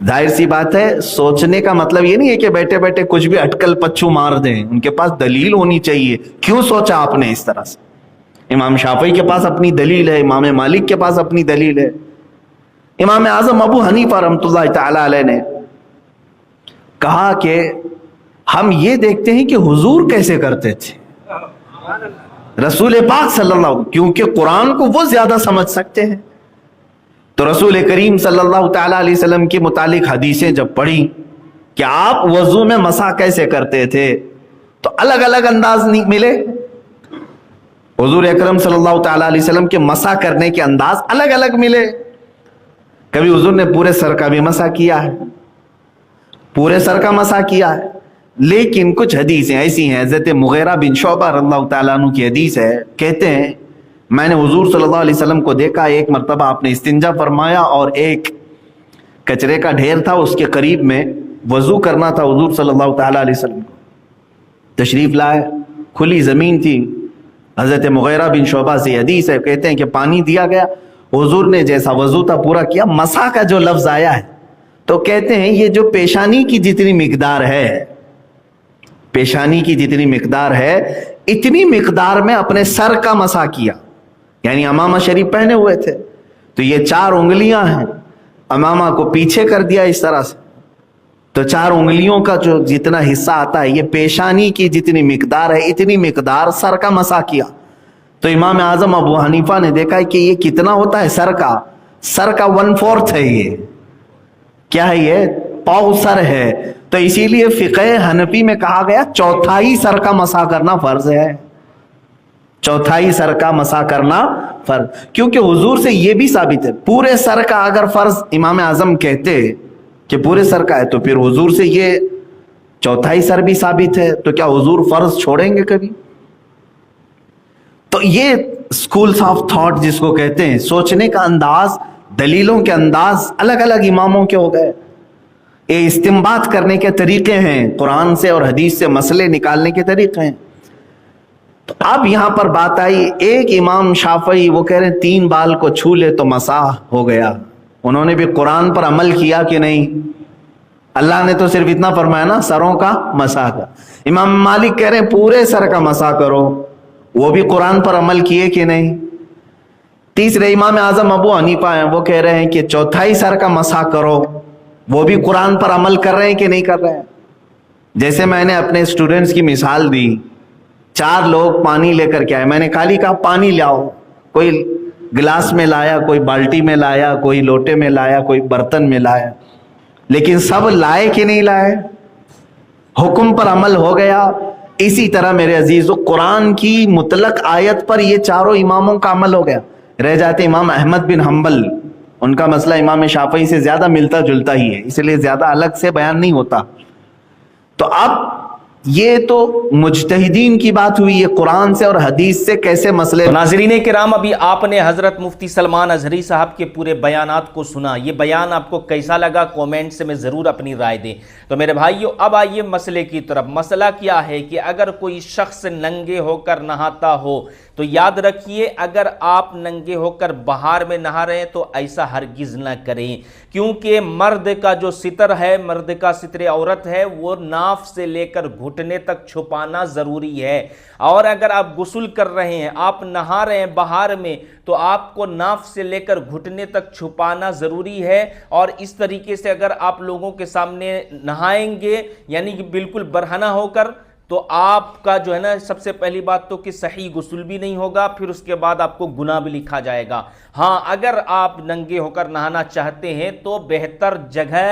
ظاہر سی بات ہے سوچنے کا مطلب یہ نہیں ہے کہ بیٹھے بیٹھے کچھ بھی اٹکل پچھو مار دیں، ان کے پاس دلیل ہونی چاہیے کیوں سوچا آپ نے اس طرح سے۔ امام شافعی کے پاس اپنی دلیل ہے، امام مالک کے پاس اپنی دلیل ہے، امام اعظم ابو حنیفہ رحمۃ اللہ تعالی علیہ نے کہا کہ ہم یہ دیکھتے ہیں کہ حضور کیسے کرتے تھے، رسول پاک صلی اللہ علیہ وسلم، کیونکہ قرآن کو وہ زیادہ سمجھ سکتے ہیں، تو رسول کریم صلی اللہ تعالی علیہ وسلم کے متعلق حدیثیں جب پڑھی کہ آپ وضو میں مسح کیسے کرتے تھے تو الگ الگ انداز نہیں ملے۔ حضور اکرم صلی اللہ تعالی علیہ وسلم کے مسح کرنے کے انداز الگ الگ ملے، کبھی حضور نے پورے سر کا بھی مسح کیا ہے، پورے سر کا مسح کیا ہے، لیکن کچھ حدیثیں ایسی ہیں، حضرت مغیرہ بن شعبہ رضی اللہ تعالیٰ عنہ کی حدیث ہے، کہتے ہیں میں نے حضور صلی اللہ علیہ وسلم کو دیکھا، ایک مرتبہ آپ نے استنجا فرمایا اور ایک کچرے کا ڈھیر تھا اس کے قریب میں وضو کرنا تھا، حضور صلی اللہ تعالیٰ علیہ وسلم کو تشریف لائے، کھلی زمین تھی، حضرت مغیرہ بن شعبہ سے حدیث ہے، کہتے ہیں کہ پانی دیا گیا، حضور نے جیسا وضو تھا پورا کیا، مسح کا جو لفظ آیا ہے تو کہتے ہیں یہ جو پیشانی کی جتنی مقدار ہے، پیشانی کی جتنی مقدار ہے اتنی مقدار میں اپنے سر کا مسح کیا، یعنی امامہ شریف پہنے ہوئے تھے تو یہ 4 انگلیاں ہیں، امامہ کو پیچھے کر دیا اس طرح سے، تو 4 انگلیوں کا جو جتنا حصہ آتا ہے یہ پیشانی کی جتنی مقدار ہے اتنی مقدار سر کا مسح کیا۔ تو امام اعظم ابو حنیفہ نے دیکھا کہ یہ کتنا ہوتا ہے سر کا 1/4 ہے، یہ کیا ہے، یہ پاؤ سر ہے، تو اسی لیے فقہ حنفی میں کہا گیا 1/4 سر کا مسح کرنا فرض ہے، 1/4 سر کا مسح کرنا فرض، کیونکہ حضور سے یہ بھی ثابت ہے، پورے سر کا اگر فرض امام اعظم کہتے کہ پورے سر کا ہے تو پھر حضور سے یہ 1/4 سر بھی ثابت ہے، تو کیا حضور فرض چھوڑیں گے کبھی؟ تو یہ سکولز آف تھاٹ جس کو کہتے ہیں، سوچنے کا انداز، دلیلوں کے انداز الگ الگ اماموں کے ہو گئے، یہ استنباط کرنے کے طریقے ہیں، قرآن سے اور حدیث سے مسئلے نکالنے کے طریقے ہیں۔ تو اب یہاں پر بات آئی، ایک امام شافعی وہ کہہ رہے ہیں 3 بال کو چھو لے تو مسح ہو گیا، انہوں نے بھی قرآن پر عمل کیا کہ نہیں؟ اللہ نے تو صرف اتنا فرمایا نا سروں کا مسح کا۔ امام مالک کہہ رہے ہیں پورے سر کا مسح کرو، وہ بھی قرآن پر عمل کیے کہ نہیں؟ تیسرے امام اعظم ابو حنیفہ ہیں، وہ کہہ رہے ہیں کہ 1/4 سر کا مسح کرو، وہ بھی قرآن پر عمل کر رہے ہیں کہ نہیں کر رہے ہیں؟ جیسے میں نے اپنے اسٹوڈنٹس کی مثال دی، 4 لوگ پانی لے کر کے آئے، میں نے خالی کہا پانی لاؤ، کوئی گلاس میں لایا، کوئی بالٹی میں لایا، کوئی لوٹے میں لایا، کوئی برتن میں لایا، لیکن سب لائے کہ نہیں لائے؟ حکم پر عمل ہو گیا۔ اسی طرح میرے عزیزو قرآن کی مطلق آیت پر یہ 4 اماموں کا عمل ہو گیا، رہ جاتے امام احمد بن حنبل، ان کا مسئلہ امام شافعی سے زیادہ ملتا جلتا ہی ہے، اس لیے زیادہ الگ سے بیان نہیں ہوتا۔ تو اب یہ تو مجتہدین کی بات ہوئی، یہ قرآن سے اور حدیث سے کیسے مسئلے۔ ناظرین کرام، ابھی آپ نے حضرت مفتی سلمان ازہری صاحب کے پورے بیانات کو سنا، یہ بیان آپ کو کیسا لگا کومنٹس میں ضرور اپنی رائے دیں۔ تو میرے بھائیو اب آئیے مسئلے کی طرف۔ مسئلہ کیا ہے کہ اگر کوئی شخص ننگے ہو کر نہاتا ہو تو یاد رکھیے اگر آپ ننگے ہو کر بہار میں نہا رہے ہیں تو ایسا ہرگز نہ کریں، کیونکہ مرد کا جو ستر ہے، مرد کا ستر عورت ہے، وہ ناف سے لے کر گھٹنے تک چھپانا ضروری ہے۔ اور اگر آپ غسل کر رہے ہیں، آپ نہا رہے ہیں بہار میں، تو آپ کو ناف سے لے کر گھٹنے تک چھپانا ضروری ہے۔ اور اس طریقے سے اگر آپ لوگوں کے سامنے نہائیں گے یعنی کہ بالکل برہنہ ہو کر، تو آپ کا جو ہے نا سب سے پہلی بات تو کہ صحیح غسل بھی نہیں ہوگا، پھر اس کے بعد آپ کو گناہ بھی لکھا جائے گا۔ ہاں اگر آپ ننگے ہو کر نہانا چاہتے ہیں تو بہتر جگہ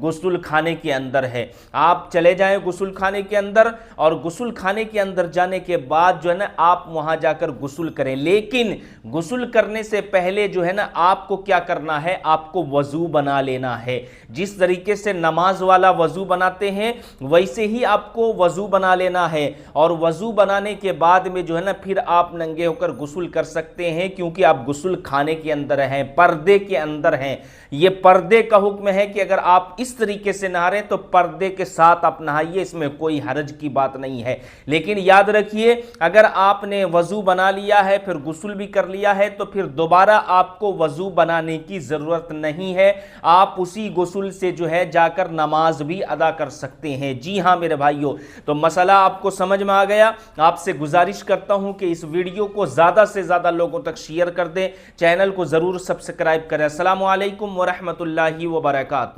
غسل خانے کے اندر ہے، آپ چلے جائیں غسل خانے کے اندر، اور غسل خانے کے اندر جانے کے بعد جو ہے نا آپ وہاں جا کر غسل کریں۔ لیکن غسل کرنے سے پہلے جو ہے نا آپ کو کیا کرنا ہے، آپ کو وضو بنا لینا ہے۔ جس طریقے سے نماز والا وضو بناتے ہیں ویسے ہی آپ کو وضو بنا لینا ہے، اور وضو بنانے کے بعد میں جو ہے نا پھر آپ ننگے ہو کر غسل کر سکتے ہیں، کیونکہ آپ غسل خانے خانے کے اندر ہیں، پردے کے اندر ہیں، یہ پردے کا حکم ہے کہ اگر آپ اس طریقے سے نہا رہے ہیں تو پردے کے ساتھ آپ نہائیے، اس میں کوئی حرج کی بات نہیں ہے۔ لیکن یاد رکھیے اگر آپ نے وضو بنا لیا ہے پھر غسل بھی کر لیا ہے تو پھر دوبارہ آپ کو وضو بنانے کی ضرورت نہیں ہے، آپ اسی غسل سے جو ہے جا کر نماز بھی ادا کر سکتے ہیں۔ جی ہاں میرے بھائیوں، تو مسئلہ آپ کو سمجھ میں آ گیا۔ آپ سے گزارش کرتا ہوں کہ اس ویڈیو کو زیادہ سے زیادہ لوگوں تک شیئر کر دیں، چینل کو ضرور سبسکرائب کریں۔ السلام علیکم ورحمۃ اللہ وبرکاتہ۔